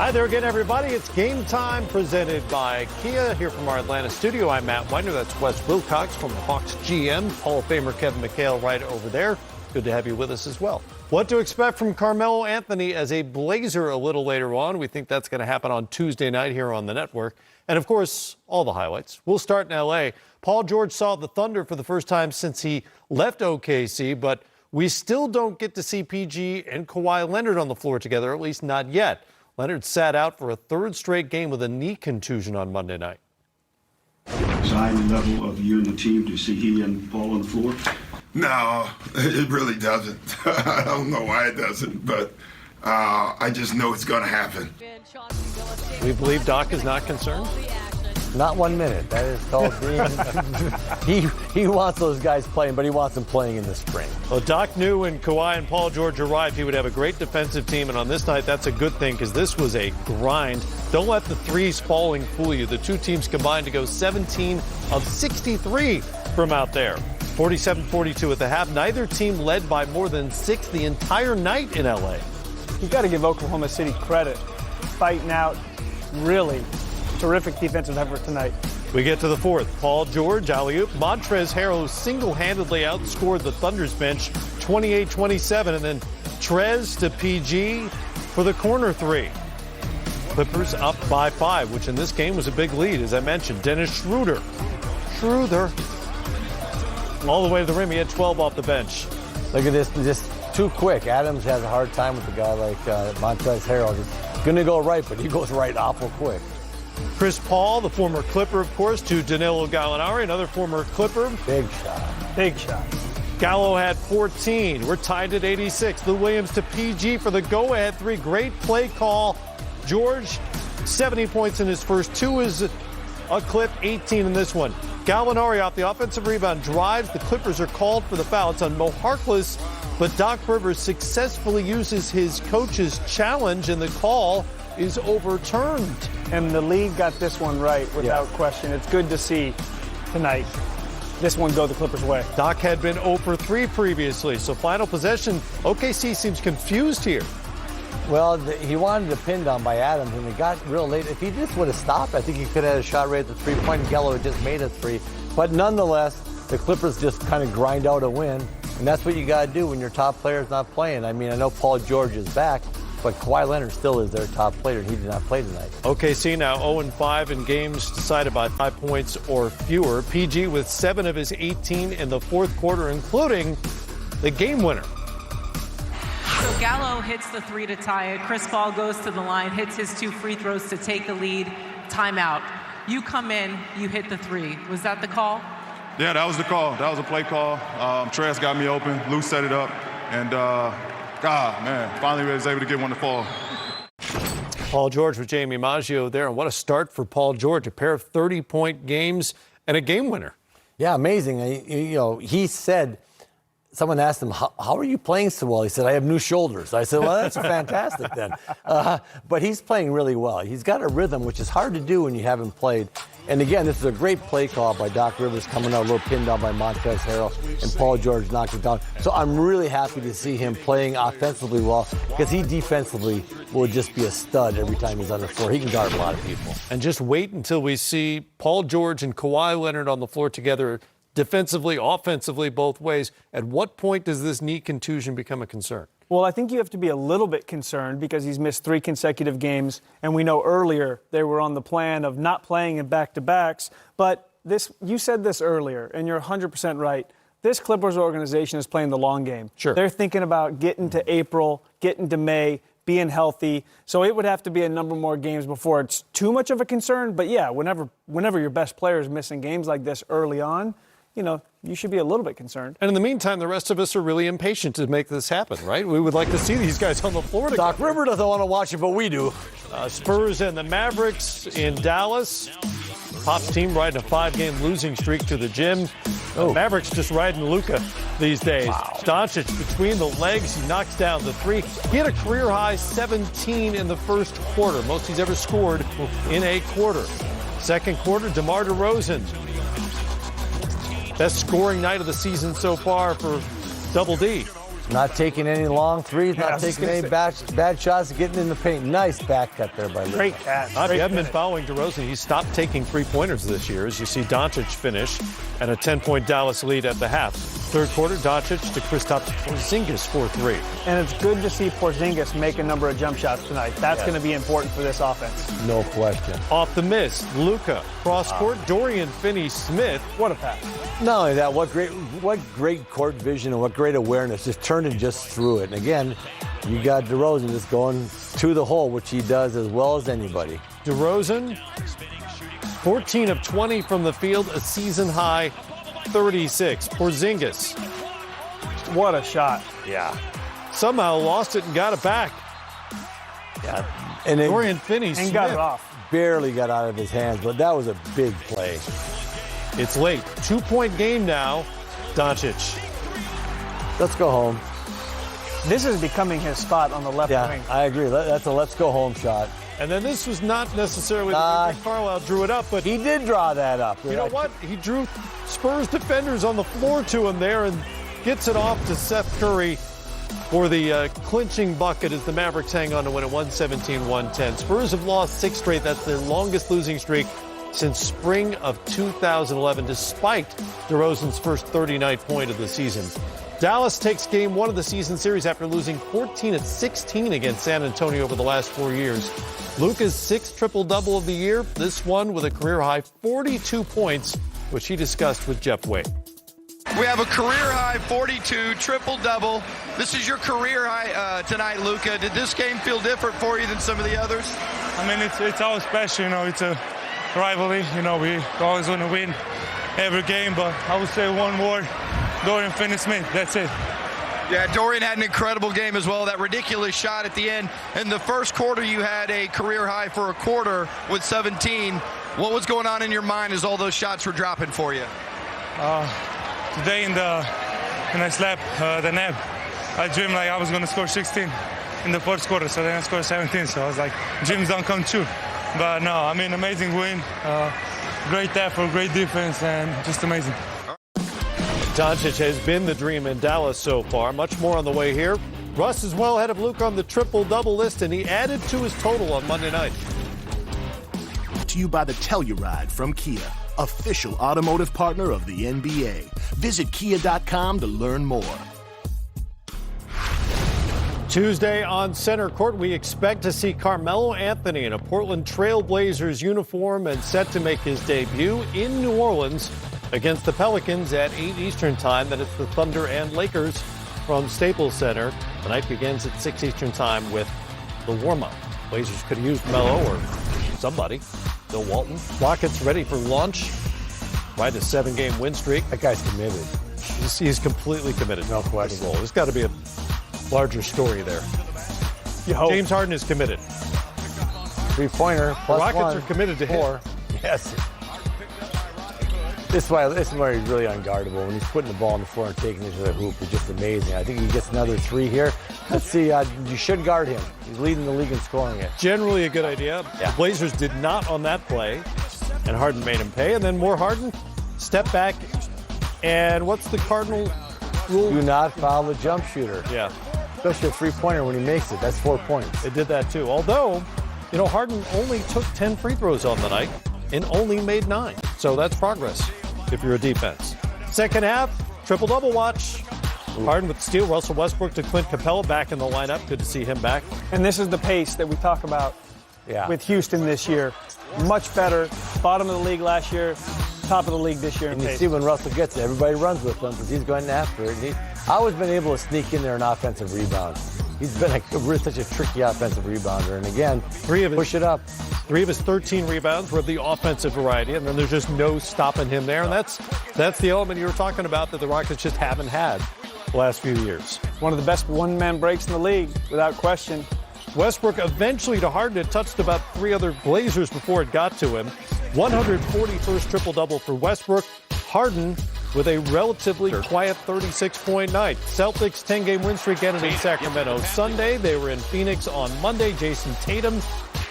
Hi there again, everybody. It's Game Time presented by Kia. Here from our Atlanta studio, I'm Matt Weiner. That's Wes Wilcox from the Hawks GM. Hall of Famer Kevin McHale right over there. Good to have you with us as well. What to expect from Carmelo Anthony as a Blazer a little later on. We think that's going to happen on Tuesday night here on the network. And, of course, all the highlights. We'll start in L.A. Paul George saw the Thunder for the first time since he left OKC, but we still don't get to see PG and Kawhi Leonard on the floor together, at least not yet. Leonard sat out for a third straight game with a knee contusion on Monday night. Design level of you and the team to see he and Paul on the floor? No, it really doesn't. I don't know why it doesn't, but I just know it's going to happen. We believe Doc is not concerned? Not 1 minute. That is called being. He wants those guys playing, but he wants them playing in the spring. Well, Doc knew when Kawhi and Paul George arrived, he would have a great defensive team. And on this night, that's a good thing because this was a grind. Don't let the threes falling fool you. The two teams combined to go 17 of 63 from out there. 47-42 at the half. Neither team led by more than 6 the entire night in L.A. You've got to give Oklahoma City credit. Fighting out, really terrific defensive effort tonight. We get to the fourth. Paul George, alley-oop. Montrezl Harrell single-handedly outscored the Thunder's bench 28-27, and then Trez to PG for the corner three. Clippers up by 5, which in this game was a big lead, as I mentioned. Dennis Schroeder. All the way to the rim. He had 12 off the bench. Look at this, just too quick. Adams has a hard time with a guy like Montrezl Harrell. He's going to go right, but he goes right awful quick. Chris Paul, the former Clipper, of course, to Danilo Gallinari, another former Clipper. Big shot. Big shot. Gallo had 14. We're tied at 86. Lou Williams to PG for the go-ahead three. Great play call. George, 70 points in his first two is a clip, 18 in this one. Gallinari off the offensive rebound drives. The Clippers are called for the foul. It's on Mo Harkless, but Doc Rivers successfully uses his coach's challenge, and the call is overturned. And the league got this one right without question. It's good to see tonight this one go the Clippers' way. Doc had been 0 for 3 previously, so final possession, OKC seems confused here. Well, he wanted a pin down by Adams, and it got real late. If he just would have stopped, I think he could have had a shot right at the three-point, and Gallo had just made a three. But nonetheless, the Clippers just kind of grind out a win, and that's what you got to do when your top player's not playing. I mean, I know Paul George is back, but Kawhi Leonard still is their top player, and he did not play tonight. OKC now 0-5 in games decided by 5 points or fewer. PG with 7 of his 18 in the fourth quarter, including the game winner. So Gallo hits the three to tie it. Chris Paul goes to the line, hits his 2 free throws to take the lead. Timeout. You come in, you hit the three. Was that the call? Yeah, that was the call. That was a play call. Trez got me open. Lou set it up. And, finally was able to get one to fall. Paul George with Jamie Maggio there. And what a start for Paul George. A pair of 30-point games and a game winner. Yeah, amazing. He said, someone asked him, how are you playing so well? He said, I have new shoulders. I said, well, that's fantastic then. But he's playing really well. He's got a rhythm, which is hard to do when you haven't played. And again, this is a great play call by Doc Rivers, coming out a little pinned down by Montrezl Harrell, and Paul George knocked it down. So I'm really happy to see him playing offensively well, because he defensively will just be a stud every time he's on the floor. He can guard a lot of people. And just wait until we see Paul George and Kawhi Leonard on the floor together, defensively, offensively, both ways. At what point does this knee contusion become a concern? Well, I think you have to be a little bit concerned because he's missed 3 consecutive games, and we know earlier they were on the plan of not playing in back-to-backs. But you said this earlier, and you're 100% right. This Clippers organization is playing the long game. Sure. They're thinking about getting to April, getting to May, being healthy. So it would have to be a number more games before it's too much of a concern. But, yeah, whenever your best player is missing games like this early on, you should be a little bit concerned. And in the meantime, the rest of us are really impatient to make this happen, right? We would like to see these guys on the floor together. Doc Rivers doesn't want to watch it, but we do. Spurs and the Mavericks in Dallas. Pop's team riding a 5-game losing streak to the gym. The Mavericks just riding Luka these days. Wow. Doncic between the legs. He knocks down the 3. He had a career-high 17 in the first quarter, most he's ever scored in a quarter. Second quarter, DeMar DeRozan. Best scoring night of the season so far for Double D. Not taking any long threes, not taking any bad shots, getting in the paint. Nice back cut there by Luka. Great catch. If you haven't been following DeRozan, he stopped taking three-pointers this year, as you see Doncic finish, and a 10-point Dallas lead at the half. Third quarter, Doncic to Kristaps Porzingis for 3. And it's good to see Porzingis make a number of jump shots tonight. That's going to be important for this offense. No question. Off the miss, Luka. Cross-court, Dorian Finney-Smith. What a pass. Not only that, what great court vision and what great awareness. Just turned and just threw it. And again, you got DeRozan just going to the hole, which he does as well as anybody. DeRozan, 14 of 20 from the field, a season-high 36. Porzingis. What a shot. Yeah. Somehow lost it and got it back. Yeah. And Dorian Finney-Smith. And got it off. Barely got out of his hands, but that was a big play. It's late. 2-point game now. Doncic. Let's go home. This is becoming his spot on the left wing. I agree. That's a let's go home shot. And then this was not necessarily the way Rick Carlisle drew it up, but he did draw that up. You know what? He drew Spurs defenders on the floor to him there and gets it off to Seth Curry for the clinching bucket as the Mavericks hang on to win at 117-110. Spurs have lost 6 straight. That's their longest losing streak since spring of 2011, despite DeRozan's first 39th point of the season. Dallas takes game 1 of the season series after losing 14 of 16 against San Antonio over the last 4 years. Luka's 6th triple-double of the year, this one with a career-high 42 points, which he discussed with Jeff Wade. We have a career-high 42 triple-double. This is your career high tonight, Luka. Did this game feel different for you than some of the others? I mean, it's always special, it's a rivalry. We always want to win every game, but I would say one word, Dorian Finney-Smith. That's it. Yeah, Dorian had an incredible game as well. That ridiculous shot at the end. In the first quarter, you had a career high for a quarter with 17. What was going on in your mind as all those shots were dropping for you? Today when I slapped the net, I dreamed like I was going to score 16 in the first quarter, so then I scored 17. So I was like, dreams don't come true. But no, I mean, amazing win. Great effort, great defense, and just amazing. Doncic has been the dream in Dallas so far. Much more on the way here. Russ is well ahead of Luka on the triple-double list, and he added to his total on Monday night. To you by the Telluride from Kia, official automotive partner of the NBA. Visit kia.com to learn more. Tuesday on center court, we expect to see Carmelo Anthony in a Portland Trail Blazers uniform and set to make his debut in New Orleans against the Pelicans at 8 Eastern time. Then it's the Thunder and Lakers from Staples Center. The night begins at 6 Eastern time with the warm-up. Blazers could have used Melo or somebody. Bill Walton. Rockets ready for launch. Right, a 7-game win streak. That guy's committed. He's completely committed. No question. There's got to be a larger story there. James Harden is committed. 3-pointer plus the Rockets one, are committed to 4. Yes. This is why he's really unguardable. When he's putting the ball on the floor and taking it to the hoop, it's just amazing. I think he gets another 3 here. Let's see. You should guard him. He's leading the league in scoring it. Generally a good idea. Yeah. The Blazers did not on that play, and Harden made him pay. And then more Harden, step back, and what's the Cardinal rule? Do not foul the jump shooter. Yeah. Especially a 3-pointer when he makes it. That's 4 points. They did that too. Although, Harden only took 10 free throws on the night and only made 9. So that's progress if you're a defense. Second half, triple-double watch. Harden with the steal. Russell Westbrook to Clint Capella back in the lineup. Good to see him back. And this is the pace that we talk about with Houston this year. Much better. Bottom of the league last year. Top of the league this year. And you see when Russell gets it, everybody runs with him because he's going after it. And I've always been able to sneak in there an offensive rebound. He's been such a tricky offensive rebounder. And again, push it up. 3 of his 13 rebounds were of the offensive variety, and then there's just no stopping him there. And that's the element you were talking about that the Rockets just haven't had the last few years. One of the best one-man breaks in the league, without question. Westbrook eventually to Harden. It touched about 3 other Blazers before it got to him. 141st triple-double for Westbrook. Harden with a relatively quiet 36-point night. Celtics 10-game win streak ended in Sacramento Sunday. They were in Phoenix on Monday. Jason Tatum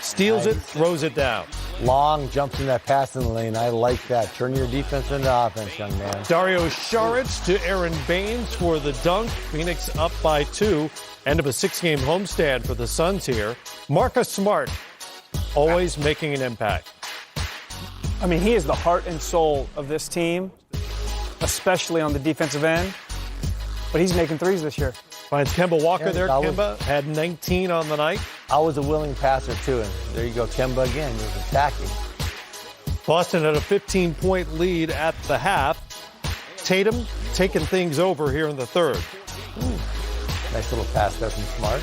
steals it, throws it down. long, jumps in that passing lane. I like that. Turn your defense into offense, young man. Dario Saric to Aaron Baines for the dunk. Phoenix up by 2. End of a 6-game homestand for the Suns here. Marcus Smart, always making an impact. I mean, he is the heart and soul of this team, especially on the defensive end. But he's making threes this year. Finds Kemba Walker there. that was- Kemba had 19 on the night. I was a willing passer, too. And there you go, Kemba again. He was attacking. Boston had a 15-point lead at the half. Tatum taking things over here in the third. Nice little pass there from Smart.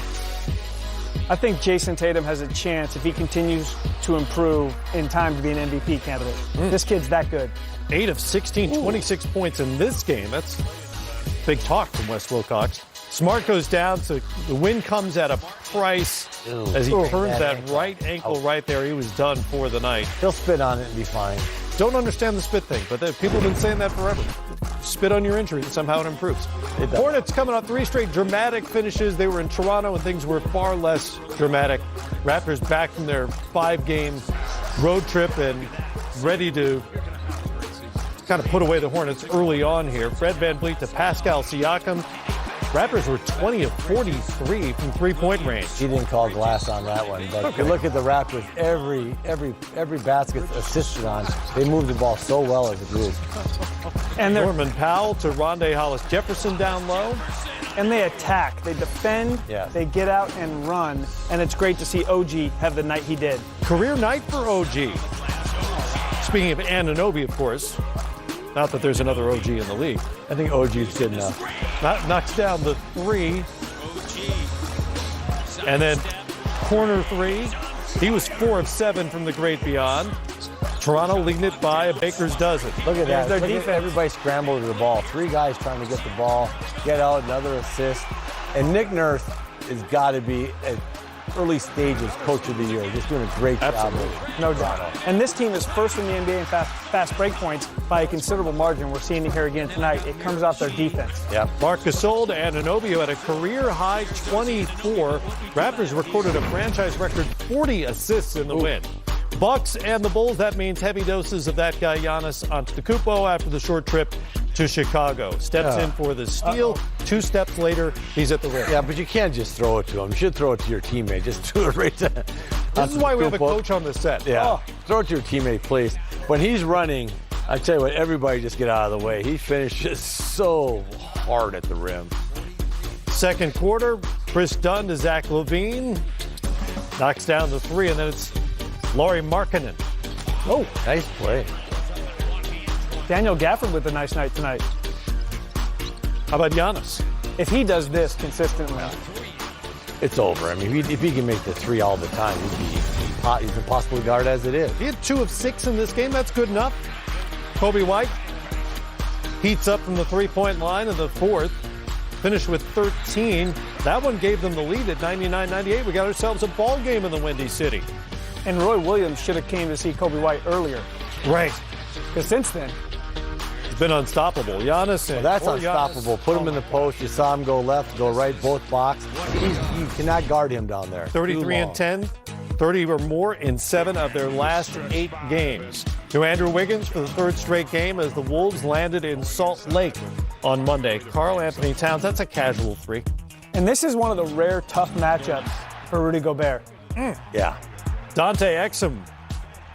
I think Jason Tatum has a chance, if he continues to improve, in time to be an MVP candidate. This kid's that good. 8 of 16, 26 points in this game. That's big talk from Wes Wilcox. Smart goes down, so the win comes at a price as he turns that right ankle right there. He was done for the night. He'll spit on it and be fine. Don't understand the spit thing, but people have been saying that forever. Spit on your injury and somehow it improves. Hornets coming off 3 straight dramatic finishes. They were in Toronto and things were far less dramatic. Raptors back from their 5-game road trip and ready to kind of put away the Hornets early on here. Fred VanVleet to Pascal Siakam. Raptors were 20 of 43 from 3-point range. He didn't call glass on that one, but if you look at the Raptors, every basket assisted on, they moved the ball so well as a group. And Norman Powell to Rondé Hollis-Jefferson down low. And they attack, they defend, they get out and run, and it's great to see OG have the night he did. Career night for OG. Speaking of Anunoby, of course, not that there's another OG in the league. I think OG's good enough. Knocks down the 3. And then corner 3. He was 4 of 7 from the great beyond. Toronto leading it by a baker's dozen. Look at that. Their Look at defense. everybody scrambled to the ball. 3 guys trying to get the ball, get out, another assist. And Nick Nurse has got to be at early stages coach of the year. Just doing a great job. No doubt. And this team is first in the NBA in fast break points by a considerable margin. We're seeing it here again tonight. It comes off their defense. Yeah. Marc Gasol to Anunoby at a career-high 24. Raptors recorded a franchise record 40 assists in the win. Bucks and the Bulls, that means heavy doses of that guy Giannis Antetokounmpo after the short trip to Chicago. Steps in for the steal. 2 steps later, he's at the rim. Yeah, but you can't just throw it to him. You should throw it to your teammate. Just do it right to This is why we have a coach on the set. Yeah. Throw it to your teammate, please. When he's running, I tell you what, everybody just get out of the way. He finishes so hard at the rim. Second quarter, Chris Dunn to Zach LaVine. Knocks down the 3, and then it's Lauri Markkanen. Oh, nice play. Daniel Gafford with a nice night tonight. How about Giannis? If he does this consistently, It's over. I mean, if he can make the 3 all the time, he's impossible to guard as it is. He had 2 of 6 in this game. That's good enough. Kobe White heats up from the 3-point line in the 4th. Finished with 13. That one gave them the lead at 99-98. We got ourselves a ball game in the Windy City. and Roy Williams should have came to see Kobe White earlier. Right. Because since then, he's been unstoppable. Giannis. Well, that's unstoppable. Put him in the post. You saw him go left, go right, both blocks. You cannot guard him down there. 33 and 10, 30 or more in 7 of their last 8 games. To Andrew Wiggins for the 3rd straight game as the Wolves landed in Salt Lake on Monday. Karl Anthony Towns, that's a casual 3. And this is one of the rare tough matchups for Rudy Gobert. Yeah. Dante Exum,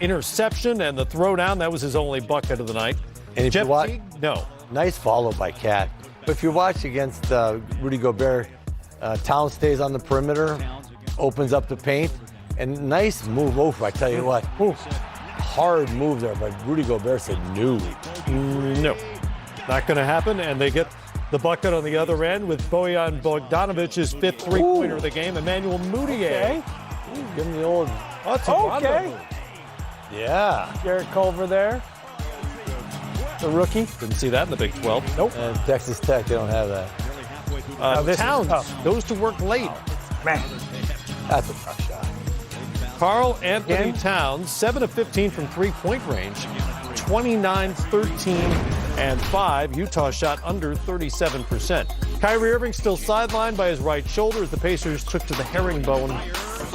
interception and the throwdown. That was his only bucket of the night. And if Jeff you watch, Teague, no. Nice follow by Cat. But if you watch against Rudy Gobert, Towns stays on the perimeter, opens up the paint, and nice move over. I tell you what, hard move there. But Rudy Gobert said no. No, not going to happen. And they get the bucket on the other end with Bojan Bogdanovic's 5th three-pointer of the game. Emmanuel Mudiay. Give him the old. Okay. Yeah. Garrett Culver there. The rookie. Didn't see that in the Big 12. Nope. And Texas Tech, they don't have that. This is Towns tough. goes to work late. Man. That's a tough shot. Karl Anthony Towns, 7 of 15 from three-point range, 29, 13, and 5. Utah shot under 37%. Kyrie Irving still sidelined by his right shoulder as the Pacers took to the herringbone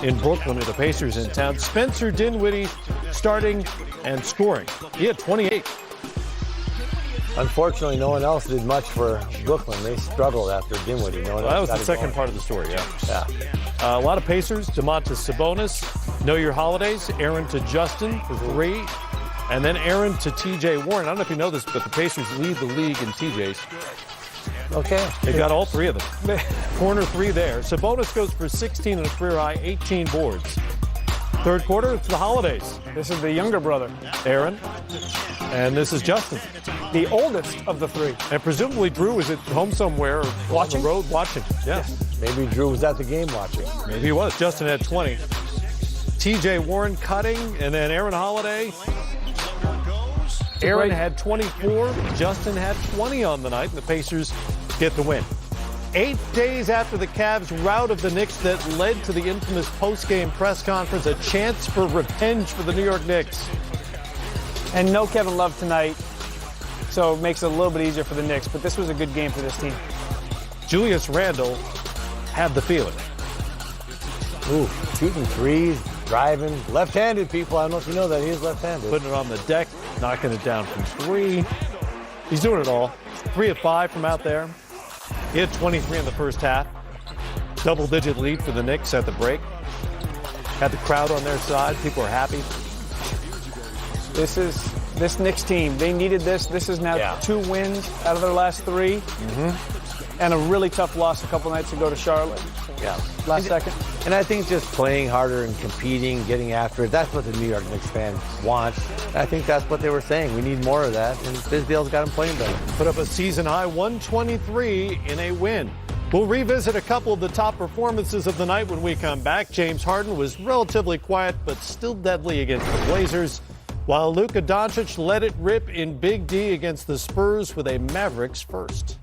in Brooklyn with the Pacers in town. Spencer Dinwiddie starting and scoring. He had 28. Unfortunately, no one else did much for Brooklyn. They struggled after Dinwiddie. No one else That was got the it second going. part of the story, yeah. Yeah. A lot of Pacers. Domantas Sabonis, know your holidays. Aaron to Justin for 3. And then Aaron to T.J. Warren. I don't know if you know this, but the Pacers lead the league in TJs. Okay. They've got all 3 of them. Corner 3 there. Sabonis goes for 16 and a career high, 18 boards. Third quarter, it's the holidays. This is the younger brother, Aaron. And this is Justin. the oldest of the 3. And presumably Drew is at home somewhere or Watching? on the road watching. Yeah. Maybe Drew was at the game watching. Maybe he was. Justin had 20. T.J. Warren cutting, and then Aaron Holiday. Aaron had 24. Justin had 20 on the night, and the Pacers get the win. 8 days after the Cavs' rout of the Knicks that led to the infamous post-game press conference, a chance for revenge for the New York Knicks. And no Kevin Love tonight, so it makes it a little bit easier for the Knicks, but this was a good game for this team. Julius Randle had the feeling. Ooh, shooting threes, driving, left-handed people. I don't know if you know that. He is left-handed. Putting it on the deck, knocking it down from 3. He's doing it all. 3 of 5 from out there. He had 23 in the first half. Double-digit lead for the Knicks at the break. Had the crowd on their side. People are happy. This Knicks team, they needed this. This is now 2 wins out of their last 3. And a really tough loss a couple nights ago to Charlotte. Yeah. Last second. And I think just playing harder and competing, getting after it, that's what the New York Knicks fan wants. I think that's what they were saying. We need more of that, and Fizdale's got them playing better. Put up a season-high 123 in a win. We'll revisit a couple of the top performances of the night when we come back. James Harden was relatively quiet, but still deadly against the Blazers, while Luka Doncic let it rip in Big D against the Spurs with a Mavericks first.